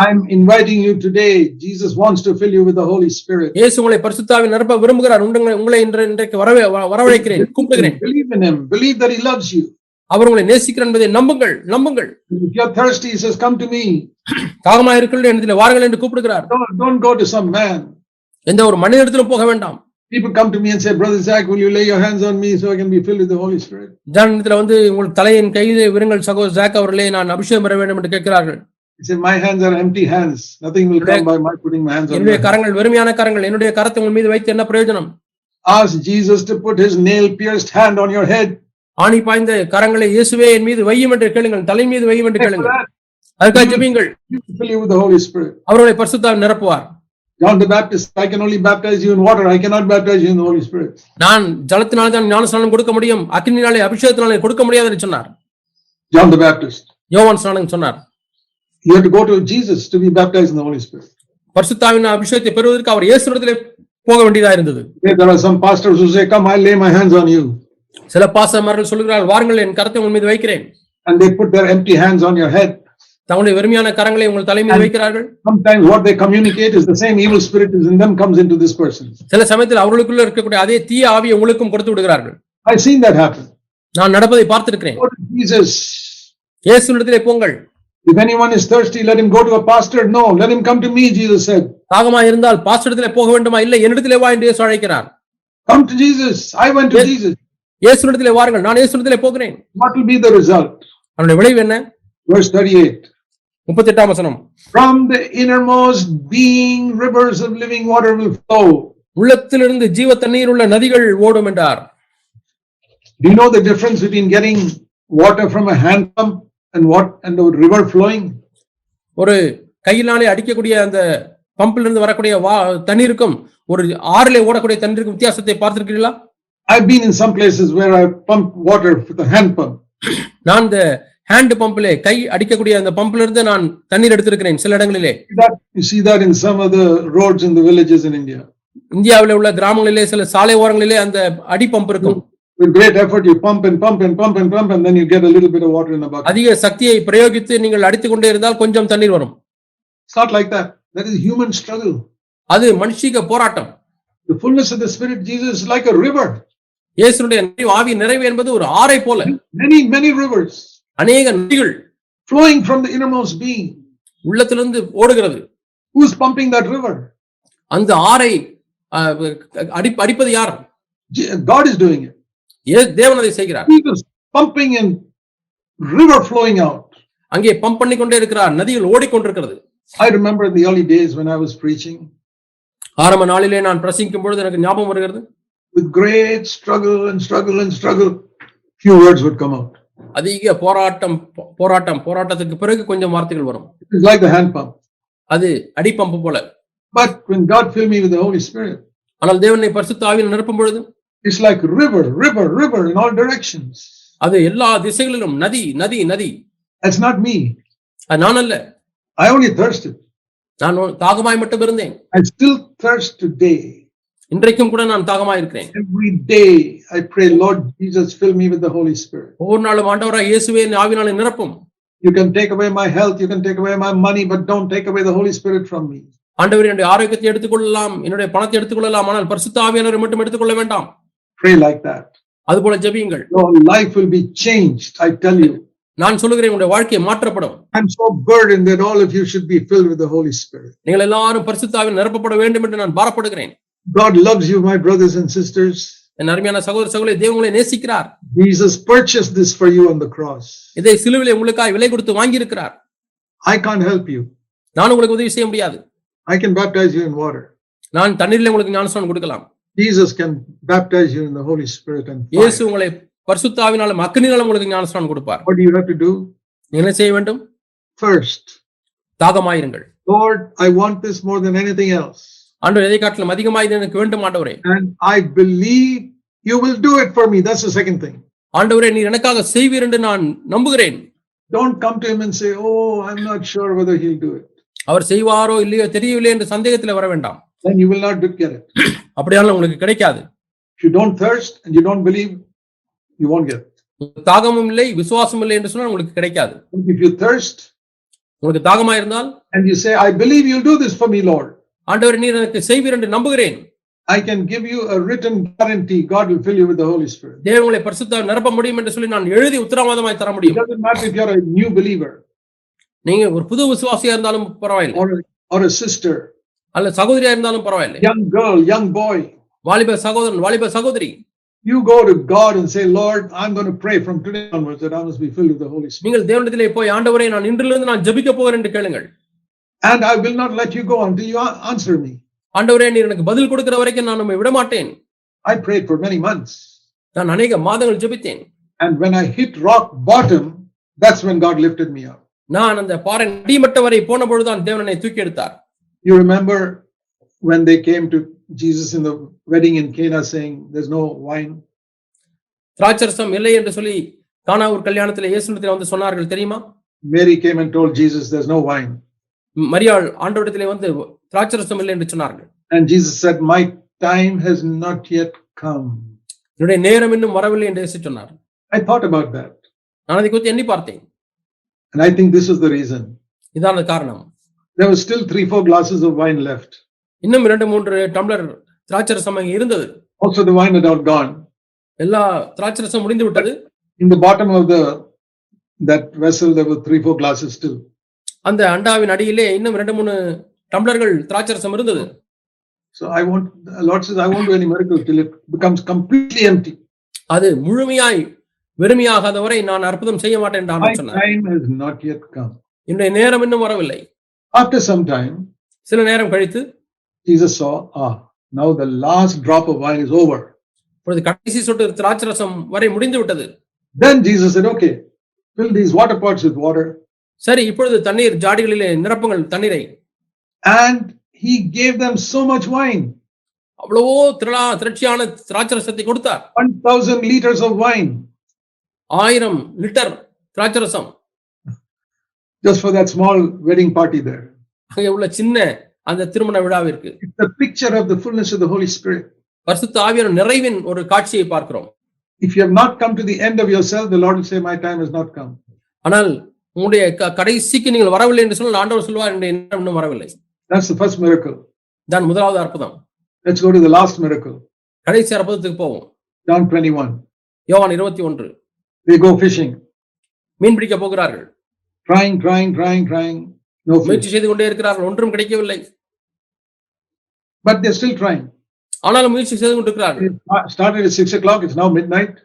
I'm inviting you today. Jesus wants to fill you with the Holy Spirit. இயேசு உங்களை பரிசுத்தாவினால் நிரப்ப விரும்புகிறார். உங்களை இன்றைக்கு வரவழைக்கிறேன், கூப்பிடுகிறேன். Believe in him. Believe that he loves you. அவர் உங்களை நேசிக்கிறார் என்பதை நம்புங்கள், நம்புங்கள். If you're thirsty, he says, come to me. தாகமா இருக்கிறீர்கள் என்னிடத்தில் வாருங்கள் என்று கூப்பிடுகிறார். Don't go to some man. எந்த ஒரு மனிதனிடத்திலும் போக வேண்டாம். People come to me and say, Brother Zach, will you lay your hands on me so I can be filled with the Holy Spirit? ஜனனிடத்தில் வந்து உங்கள் தலையின் கையிலே விருங்கள் சகோதரர் ஜாக் அவர்களே, நான் அபிஷேகம் பெற வேண்டும் என்று கேட்கிறார்கள். He said, my hands are empty hands. Nothing will come by my putting my hands on you. என்னுடைய கரங்கள் வெறுமையான கரங்கள். என்னுடைய கரத்தை உங்கள் மீது வைத்து என்ன பிரயோஜனம்? Ask Jesus to put his nail-pierced hand on your head. ஆணி பாய்ந்த கரங்களை இயேசுவே என் மீது வையும் என்று கேளுங்கள், தலை மீது வையும் என்று கேளுங்கள். அதுக்காக ஜெபியுங்கள். Fill you with the Holy Spirit. அவர்களை பரிசுத்தாவினால் நிரப்புவார். John the Baptist, I can only baptize you in water. I cannot baptize you in the Holy Spirit. நான் ஜலத்தினால தான் ஞானஸ்நானம் கொடுக்க முடியும், அக்கினியினாலே அபிஷேகத்தினாலே கொடுக்க முடியாது என்று சொன்னார். John the Baptist. யோவான் ஸ்நானகன் சொன்னார். You have to go to Jesus to be baptized in the Holy Spirit. பரிசுத்தாவின் அபிஷேகத்தை பெறுவதற்கு அவர் இயேசுவிடத்திலே போக வேண்டியதா இருந்தது. There are some pastors who say, come, I'll lay my hands on you. சில பாஸ்டர்மார்கள் சொல்கிறார்கள், வாருங்கள் என் கரத்தை உங்கள் மீது வைக்கிறேன். And they put their empty hands on your head. தங்களுடைய வெறுமையான கரங்களை உங்கள் தலை மீது வைக்கிறார்கள். Sometimes what they communicate is the same evil spirit is in them comes into this person. சில சமயத்தில் அவர்களுக்குள்ள இருக்கக்கூடிய அதே தீய ஆவியை உங்களுக்கும் கொடுத்து விடுகிறார்கள். I've seen that happen. நான் நடப்பதை பார்த்திருக்கிறேன். Jesus. இயேசுவிடத்திலே போங்கள். If anyone is thirsty, let him go to a pastor. No, let him come to me, Jesus said. தாகமா இருந்தால் பாஸ்டரிடத்திலே போக வேண்டுமா? இல்லை, என்னிடத்திலே வா என்று இயேசு அழைக்கிறார். Come to Jesus. I went to Jesus. இயேசுவிடத்திலே வாருங்கள், நான் இயேசுவிடத்திலே போகிறேன். What will be the result? அவருடைய விளைவு என்ன? Verse 38. 38ஆம் வசனம். From the innermost being rivers of living water will flow. உள்ளத்திலிருந்து ஜீவ தண்ணீர் உள்ள நதிகள் ஓடும் என்றார். Do you know the difference between getting water from a hand pump and the river flowing? ஒரு கையினாலே அடிக்கக்கூடிய அந்த பம்பில் இருந்து வரக்கூடிய தண்ணீருக்கும் ஒரு ஆறிலே ஓடக்கூடிய தண்ணீருக்கும் வித்தியாசத்தை பார்த்திருக்கிறீர்களா? I've been in some places where I pumped water with a hand pump. நான் இந்த ஹேண்ட் பம்பிலே கை அடிக்கக்கூடிய அந்த பம்பில் இருந்து நான் தண்ணீர் எடுத்திருக்கிறேன் சில இடங்களிலே. You see that in some of the roads in the villages in India. இந்தியாவிலே உள்ள கிராமங்களிலே சில சாலை ஓரங்களிலே அந்த அடி பம்ப் இருக்கும். With great effort you pump and pump and pump and pump and then you get a little bit of water in the bucket. அதிக சக்தியை பிரயோகித்து நீங்கள் அடித்துக் கொண்டே இருந்தால் கொஞ்சம் தண்ணீர் வரும். It's not like that. That is human struggle. அது மனுஷிக போராட்டம். The fullness of the Spirit Jesus is like a river. இயேசுவுடைய ஆவி நிறைவு என்பது ஒரு ஆறை போல. Many rivers. அநேக நதிகள் flowing from the innermost being. உள்ளத்திலிருந்து ஓடுகிறது. Who is pumping that river? அந்த ஆறை அடிப்பது யார்? God is doing it. தேவன் அதை செய்கிறார். Jesus pumping and river flowing out. அங்கே பம்ப் பண்ணி கொண்டே இருக்கிறார், நதிகள் ஓடிக்கொண்டிருக்கிறது. I remember in the early days when I was preaching. ஆரம்ப நாளிலே நான் பிரசங்கிக்கும் பொழுது எனக்கு ஞாபகம் வருகிறது. With great struggle, few words would come out. அதிக போராட்டத்துக்கு பிறகு கொஞ்சம் வார்த்தைகள் வரும். It's like the hand pump. அது அடி பம்பு போல. But when God filled me with the Holy Spirit, ஆனால் தேவனை பரிசுத்த ஆவியினால் நிரப்பும் பொழுது it's like river in all directions. அது எல்லா திசைகளிலும் நதி. That's not me. அது நான் அல்ல. I only thirsted. நான் தாகமாய் மட்டும் இருந்தேன். I still thirst today. இன்றைக்கும் கூட நான் தாகமாய் இருக்கிறேன். Every day I pray, Lord Jesus, fill me with the Holy Spirit. ஒவ்வொரு நாளும் ஆண்டவராகிய இயேசுவே என் ஆவியினாலே நிரப்பும். You can take away my health, you can take away my money, but don't take away the Holy Spirit from me. ஆண்டவரே, என்னுடைய ஆரோக்கியத்தை எடுத்துக்கொள்ளலாம், என்னுடைய பணத்தை எடுத்துக்கொள்ளலாம், ஆனால் பரிசுத்த ஆவியானவரை மட்டும் எடுத்துக்கொள்ள வேண்டாம். Pray like that. அதுபோல ஜெபியுங்கள். Your life will be changed, I tell you. நான் சொல்லுகிறேன், உங்களுடைய வாழ்க்கை மாற்றப்படும். I'm so burdened that all of you should be filled with the Holy Spirit. நீங்கள் எல்லாரும் பரிசுத்த ஆவியால் நிரப்பப்பட வேண்டும் என்று நான் பாரப்படுகிறேன். God loves you, my brothers and sisters. என் அருமையான சகோதர சகோதரிகளே, தேவன் உங்களை நேசிக்கிறார். Jesus purchased this for you on the cross. இதை சிலுவையிலே உங்களுக்காக விலை கொடுத்து வாங்கி இருக்கிறார். I can't help you. நான் உங்களுக்கு உதவி செய்ய முடியாது. I can baptize you in water. நான் தண்ணீரிலே உங்களுக்கு ஞானஸ்நானம் கொடுக்கலாம். Jesus can baptize you in the Holy Spirit and fire. இயேசு உங்களை பரிசுத்த ஆவியினாலும் அக்கினியினாலும் உங்களுக்கு ஞானஸ்நானம் கொடுப்பார். What do you have to do? என்ன செய்ய வேண்டும்? First, தாகமாயிருங்கள். Lord, I want this more than anything else. ஆண்டவரே, எதை காட்டிலும் அதிகமாக இது எனக்கு வேண்டும் ஆண்டவரே. And I believe you will do it for me. That's the second thing. ஆண்டவரே, நீர் எனக்காக செய்வீர் என்று நான் நம்புகிறேன். Don't come to him and say, "Oh, I'm not sure whether he'll do it." அவர் செய்வாரோ இல்லையோ தெரியவில்லை என்று சந்தேகத்தில் வர வேண்டாம். Then you will not get it. அப்படியானால் உங்களுக்கு கிடைக்காது. If you don't thirst and you don't believe, you won't get it. தாகமும் இல்லை, விசுவாசம் இல்லை என்று சொன்னால் உங்களுக்கு கிடைக்காது. If you thirst, உங்களுக்கு தாகமா இருந்தால் and you say, I believe you'll do this for me, Lord. ஆண்டவரே நீர் எனக்கு செய்வீர் என்று நம்புகிறேன். I can give you a written guarantee. God will fill you with the Holy Spirit. தேவன் உங்களை பரிசுத்தால் நிரப்ப முடியும் என்று சொல்லி நான் எழுதி உத்தரவாதமாய் தர It முடியும். doesn't matter if you're a new believer நீங்க ஒரு புது விசுவாசியா இருந்தாலும் பரவாயில்லை, or a sister, அல்ல சகோதரியா இருந்தாலும் பரவாயில்லை, young girl, young boy. வாலிப சகோதரன் வாலிப சகோதரி, You go to God and say, Lord, I'm going to pray from today onwards that I must be filled with the Holy Spirit. நீங்கள் தேவனிடத்திலே போய் ஆண்டவரே நான் இன்றிலிருந்து நான் ஜெபிக்க போகிறேன் என்று கேளுங்கள். And I will not let you go until you answer me. ஆண்டவரே நீர் எனக்கு பதில் கொடுக்கிற வரைக்கும் நான் உம்மை விட மாட்டேன். I prayed for many months. நான் அநேக மாதங்கள் ஜெபித்தேன். And when I hit rock bottom, that's when God lifted me up. நான் அந்த பாறை அடிமட்டம் வரை போன பொழுதுதான் தேவன் என்னை தூக்கி எடுத்தார். You remember when they came to Jesus in the wedding in Cana saying, there's no wine. திராட்சரசம் இல்லை என்று சொல்லி கானாவூர் கல்யாணத்திலே இயேசுவிடத்திலே வந்து சொன்னார்கள் தெரியுமா? Mary came and told Jesus, there's no wine. மரியாள் ஆண்டவரிடத்திலே வந்து திராட்சரசம் இல்லை என்று சொன்னார்கள். And Jesus said, my time has not yet come. என்னுடைய நேரம் இன்னும் வரவில்லை என்று இயேசு சொன்னார். I thought about that. நான் அதை குறித்து எண்ணி பார்த்தேன். And I think this is the reason. இதான காரணம். There was still 3-4 glasses of wine left. இன்னும் 2-3 டம்ளர் திராட்சரசம் அங்கே இருந்தது. Also the wine had all gone. எல்லா திராட்சரசம் முடிந்து விட்டது. In the bottom of that vessel there were 3-4 glasses still. அந்த அண்டாவின் அடியிலே இன்னும் 2-3 டம்ளர்கள் திராட்சரசம் இருந்தது. So Lord says, I won't do any miracle till it becomes completely empty. அது முழுமையாய் வெறுமையாகாத வரை நான் அற்புதம் செய்ய மாட்டேன் என்று ஆண்டவர் சொன்னார். My time has not yet come. என்னுடைய நேரம் இன்னும் வரவில்லை. After some time, சில நேரம் கழித்து Jesus saw, now the last drop of wine is over. இப்பொழுது கடைசி சொட்டு திராட்சரசம் வரை முடிந்து விட்டது. Then Jesus said, okay, fill these water pots with water. சரி, இப்பொழுது தண்ணீர் ஜாடிகளிலே நிரப்புங்கள் தண்ணீரை. And he gave them so much wine. அவ்வளவோ திரட்சியான திராட்சரசத்தை கொடுத்தார். 1,000 liters of wine. 1000 லிட்டர் திராட்சரசம். Just for that small wedding party there. அங்கே உள்ள சின்ன அந்த திருமண விழாவிற்கு. It's a picture of the fullness of the Holy Spirit. பரிசுத்த ஆவியான நிறைவின் ஒரு காட்சியை பார்க்கிறோம். If you have not come to the end of yourself, the Lord will say, my time has not come. ஆனால் உங்களுடைய கடைசிக்கு நீங்கள் வரவில்லை என்று சொன்னால் ஆண்டவர் சொல்வார், என்னுடைய நேரம் இன்னும் வரவில்லை. That's the first miracle. தான் முதலாவது அற்புதம். Let's go to the last miracle. கடைசி அற்புதத்துக்கு போவோம். John 21. யோவான் 21. They go fishing. மீன் பிடிக்க போகிறார்கள். Trying. No fish. முயற்சி செய்து கொண்டே இருக்கிறார்கள், ஒன்றும் கிடைக்கவில்லை. But they're still trying. ஆனாலும் முயற்சி செய்து கொண்டிருக்கிறார்கள். It started at 6 o'clock. It's now midnight.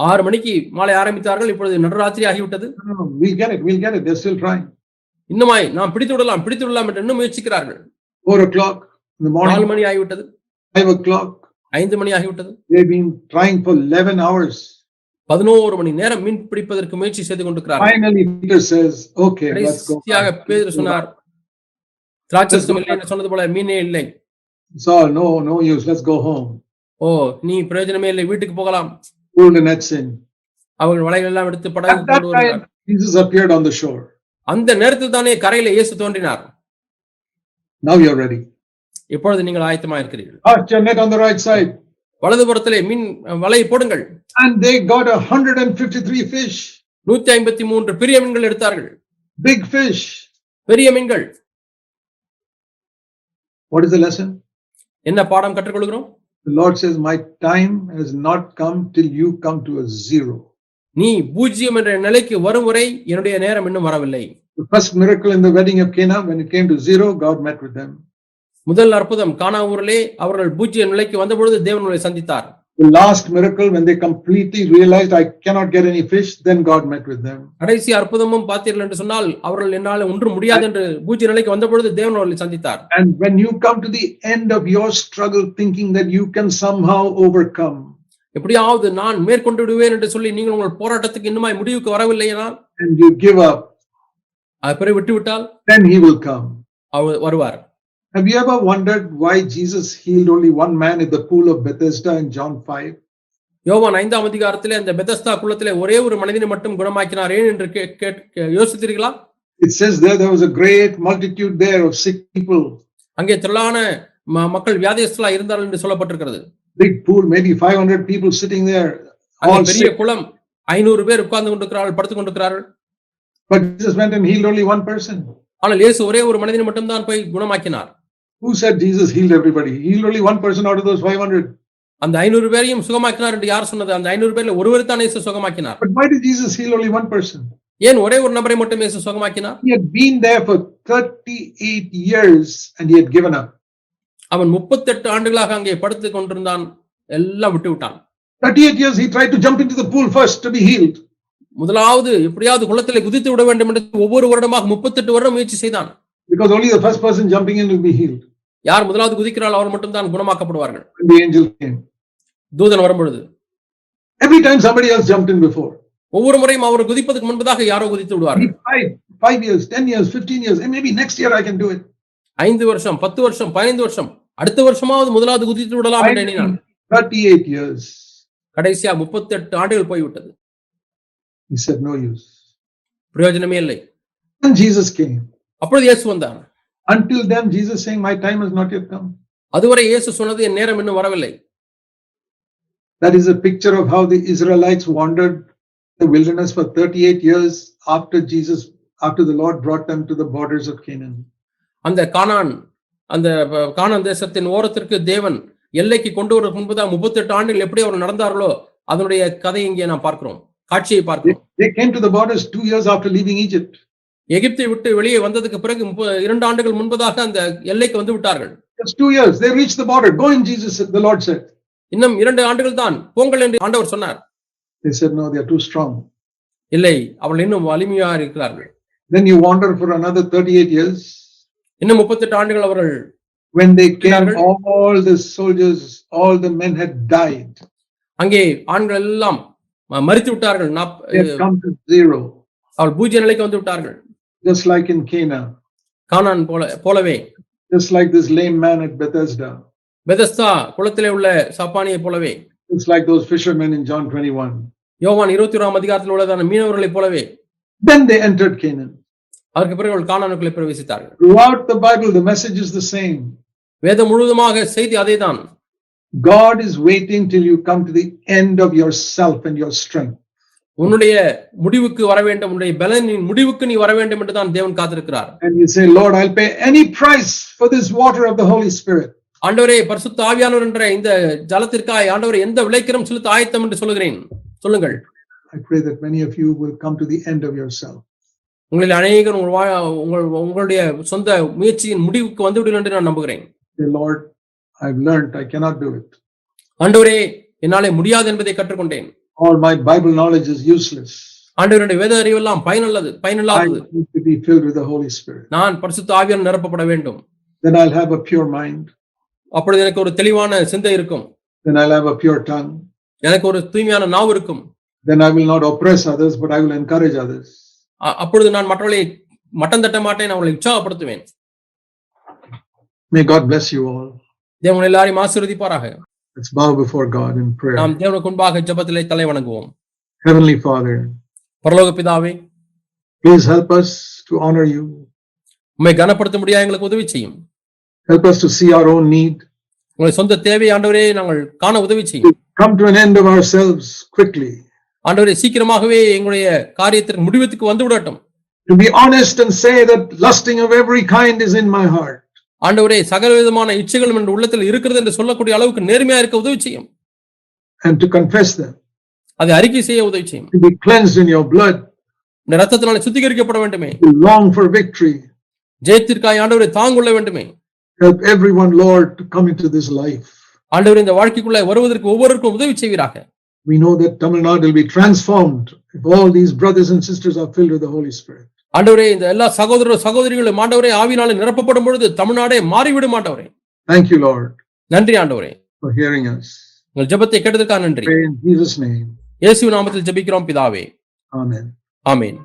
6 மணிக்கு மாலை ஆரம்பித்தார்கள். இப்பொழுது நடுராத்திரி ஆகிவிட்டது. No, we'll get it. They're still trying. இன்னுமாய் நாம் பிடித்து விடலாம் என்று இன்னும் முயற்சிக்கிறார்கள். 4 o'clock in the morning. 4 மணி ஆகிவிட்டது. 5 o'clock. 5 மணி ஆகிவிட்டது. They've been trying for 11 hours. 11 மணி நேரம் மீன் பிடிப்பதற்கு முயற்சி செய்து கொண்டிருக்கிறார்கள். Finally Peter says, okay, let's go. பேதுரு சொன்னார், திராட்சரசம் இல்லை என்று சொன்னது போல மீனே இல்லை. Saul, no use, let's go home. நீ பிரயோஜனமே இல்லை, வீட்டுக்கு போகலாம். Pull the nets in. அவர்கள் வலைகள் எல்லாம் எடுத்து படகு கொண்டு வருகிறார். Jesus appeared on the shore. அந்த நேரத்தில் தானே கரையில இயேசு தோன்றினார். Now you're ready. இப்பொழுது நீங்கள் ஆயத்தமாக இருக்கிறீர்கள். Cast your net on the right side. வலதுபுறத்திலே மீன் வலையை போடுங்கள். And they got 153 fish. 153 பெரிய மீன்கள் எடுத்தார்கள். Big fish. பெரிய மீன்கள். What is the lesson? என்ன பாடம் கற்றுக்கொள்கிறோம்? The Lord says, my time has not come till you come to a zero. நீ பூஜ்ஜியம் என்ற நிலைக்கு வரும் வரை என்னுடைய நேரம் இன்னும் வரவில்லை. The first miracle in the wedding of Cana, when it came to zero, God met with them. முதல் அற்புதம் கானா ஊரிலே அவர்கள் பூஜ்ஜியம் நிலைக்கு வந்தபொழுது தேவன் அவர்களை சந்தித்தார். The last miracle, when they completely realized I cannot get any fish, then God met with them. கடைசி அற்புதமும் பார்த்தீர்கள் என்று சொன்னால் அவர்கள் என்னால் ஒன்றும் முடியாது என்று பூஜ்ஜிய நிலைக்கு வந்தபொழுது தேவன் அவர்களை சந்தித்தார். And when you come to the end of your struggle thinking that you can somehow overcome, எப்படியாவது நான் மேற்கொண்டு விடுவேன் என்று சொல்லி நீங்கள் உங்கள் போராட்டத்துக்கு இன்னுமாய் முடிவுக்கு வரவில்லையானால், and you give up, அது பிறகு விட்டுவிட்டால், then he will come. அவர் வருவார். Have you ever wondered why Jesus healed only one man at the pool of Bethesda in John 5? யோவான் 5ஆம் அதிகாரத்திலே அந்த பெதஸ்தா குளத்திலே ஒரே ஒரு மனிதனை மட்டும் குணமாக்கினார் ஏன் என்று யோசித்தீர்களா? It says there was a great multitude there of sick people. அங்கே திரளான மக்கள் வியாதியஸ்தர்களாக இருந்தார்கள் என்று சொல்லப்பட்டிருக்கிறது. Big pool, maybe 500 people sitting there. பெரிய குளம், 500 பேர் உட்கார்ந்து கொண்டிருக்கிறார்கள், படுத்துக் கொண்டிருக்கிறார்கள். But Jesus went and healed only one person. ஆனால் இயேசு ஒரே ஒரு மனிதனை மட்டும்தான் போய் குணமாக்கினார். Who said Jesus healed everybody? He healed only one person out of those 500. அந்த 500 பேரையும் சுகமாக்கினார் என்று யார் சொன்னது? அந்த 500 பேர்ல ஒருவர் தான் இயேசு சுகமாக்கினார். But why did Jesus heal only one person? ஏன் ஒரே ஒரு நபரை மட்டும் இயேசு சுகமாக்கினார்? He had been there for 38 years and he had given up. அவன் 38 ஆண்டுகளாக அங்கே படுத்துக் கொண்டிருந்தான், எல்லாம் விட்டு விட்டான். 38 years he tried to jump into the pool first to be healed. முதலாவது எப்படியாவது குளத்திலே குதித்து விட வேண்டும் என்று ஒவ்வொரு வருடமாக 38 வருடம் முயற்சி செய்தான். Because only the first person jumping in will be healed. யார் முதலாவது குதிக்கிறாள் அவர் மட்டும் தான் குணமாக்கப்படுவார்கள். When the angel came. தூதன் வரும்பொழுது Every time somebody else jumped in before. ஒவ்வொரு முறையும் அவர் குதிப்பதற்கு முன்பதாக யாரோ குதித்து விடுவார்கள். 5 years, 10 years, 15 years, and maybe next year I can do it. 5 வருஷம், 10 வருஷம், 15 வருஷம், அடுத்த வருஷமாவது முதலாவது குதித்து விடலாம் என்று எண்ணினான். 38 years. கடைசியா 38 ஆண்டுகள் போய்விட்டது. He said no use. பிரயோஜனமே இல்லை. Then Jesus came. அப்பொழுது இயேசு வந்தார். Until then Jesus saying my time has not yet come. அதுவரை இயேசு சொன்னது என் நேரம் இன்னும் வரவில்லை. That is a picture of how the Israelites wandered the wilderness for 38 years after the Lord brought them to the borders of Canaan. அந்த கானான் தேசத்தின் ஓரத்திற்கு தேவன் எல்லைக்கு கொண்டு வர முன்பதாக 38 ஆண்டுகள் எப்படி அவர் நடந்தார்களோ அதனுடைய கதை இங்கே நாம் பார்க்கிறோம், காட்சியை பார்க்கிறோம். They came to the borders 2 years after leaving Egypt. எகிப்தை விட்டு வெளியே வந்ததுக்கு பிறகு 2 ஆண்டுகள் முன்பதாக அந்த எல்லைக்கு வந்து விட்டார்கள். Just 2 years they reached the border. Go in Jesus, the Lord said. இன்னும் 2 ஆண்டுகள் தான் போங்கள் என்று ஆண்டவர் சொன்னார். They said no, they are too strong. இல்லை, அவர்கள் இன்னும் வலிமையாக இருக்கிறார்கள். Then you wander for another 38 years. இன்னும் 38 ஆண்டுகள் அவர்கள் when they came, all the soldiers, all the men had died. அங்கே ஆண்கள் எல்லாம் மரித்து விட்டார்கள். They had come to zero. அவர்கள் பூஜ்ய நிலைக்கு வந்து விட்டார்கள். Just like in Cana. கானான் போலவே. Just like this lame man at Bethesda. Bethesda குளத்திலே உள்ள சாப்பானியை போலவே. It's like those fishermen in John 21. யோவான் 21ஆம் அதிகாரத்தில் உள்ளதான மீனவர்களைப் போலவே. Then they entered Canaan. அதற்கு பிறகு அவர்கள் கானானுக்குள்ளே பிரவேசித்தார்கள். Throughout the Bible the message is the same. வேதம் முழுவதுமாக செய்தி அதேதான். God is waiting till you come to the end of yourself and your strength. உன்னுடைய முடிவுக்கு வர வேண்டும், உன்னுடைய பலனின் முடிவுக்கு நீ வர வேண்டும் என்று தான் தேவன் காத்திருக்கிறார். And you say, Lord, I'll pay any price for this water of the Holy Spirit. ஆண்டவரே, பரிசுத்த ஆவியானவர் என்ற இந்த ஜலத்திற்காக ஆண்டவரே எந்த விலைக்கரம் செலுத்த ஆயத்தம் என்று சொல்லுங்கள். I pray that many of you will come to the end of yourself. உங்களில் அநேகர் உங்களுடைய சொந்த முயற்சியின் முடிவுக்கு வந்து விடுங்கள் என்று நான் நம்புகிறேன். Say, Lord, I've learned I cannot do it. ஆண்டவரே, என்னாலே முடியாது என்பதை கற்றுக்கொண்டேன். All my Bible knowledge is useless. ஆண்டவருடைய வேத அறிவெல்லாம் பயனில்லாதது. I need to be filled with the Holy Spirit. நான் பரிசுத்த ஆவியால் நிரப்பப்பட வேண்டும். Then I'll have a pure mind. அப்பொழுது எனக்கு ஒரு தெளிவான சிந்தை இருக்கும். Then I'll have a pure tongue. எனக்கு ஒரு தூய்மையான நாவு இருக்கும். Then I will not oppress others, but I will encourage others. அப்பொழுது நான் மற்றவர்களை மட்டம் தட்ட மாட்டேன், அவர்களை உற்சாகப்படுத்துவேன். May God bless you all. தேவன் எல்லாரையும் ஆசீர்வதிப்பாராக. Let's bow before God in prayer. நாம் தேவனுக்கு முன்பாக ஜெபத்திலே தலை வணங்குவோம். Heavenly Father, பரலோக பிதாவே, please help us to honor you. உம்மை கனப்படுத்த முடியாது எங்களுக்கு உதவி செய்யும். Help us to see our own need. உங்களுடைய சொந்த தேவை ஆண்டவரே நாங்கள் காண உதவி செய்யும். Come to an end of ourselves quickly. ஆண்டவரே, சீக்கிரமாகவே எங்களுடைய காரியத்திற்கு முடிவுக்கு வந்து விடட்டும். To be honest and say that lusting of every kind is in my heart. ஆண்டவரே, சகல விதமான இச்சைகளும் என் உள்ளத்தில் இருக்கிறது என்று சொல்லக்கூடிய அளவுக்கு நேர்மையா இருக்க உதவி செய்யும். And to confess them. அதை அறிக்கை செய்ய உதவி செய்யும். To be cleansed in your blood. இந்த இரத்தத்தினாலே சுத்திகரிக்கப்பட வேண்டுமே. To long for victory. ஜெயத்திற்காக ஆண்டவரே தாங்குள்ள வேண்டுமே. Help everyone, Lord, to come into this life. ஆண்டவரே, இந்த வாழ்க்கைக்குள்ள வருவதற்கு ஒவ்வொருவருக்கும் உதவி செய்வீராக. We know that Tamil Nadu will be transformed if all these brothers and sisters are filled with the Holy Spirit. ஆண்டவரே, இந்த எல்லா சகோதரர்களும் ஆண்டவரே ஆவியினாலே நிரப்பப்படும் பொழுது தமிழ்நாடே மாறிவிடும் ஆண்டவரே. Thank you, Lord. நன்றி ஆண்டவரே, for hearing us. உங்கள் ஜெபத்தை கேட்டதற்காக நன்றி. In Jesus' name. இயேசுவின் நாமத்தில் ஜெபிக்கிறோம் பிதாவே. Amen. ஆமென்.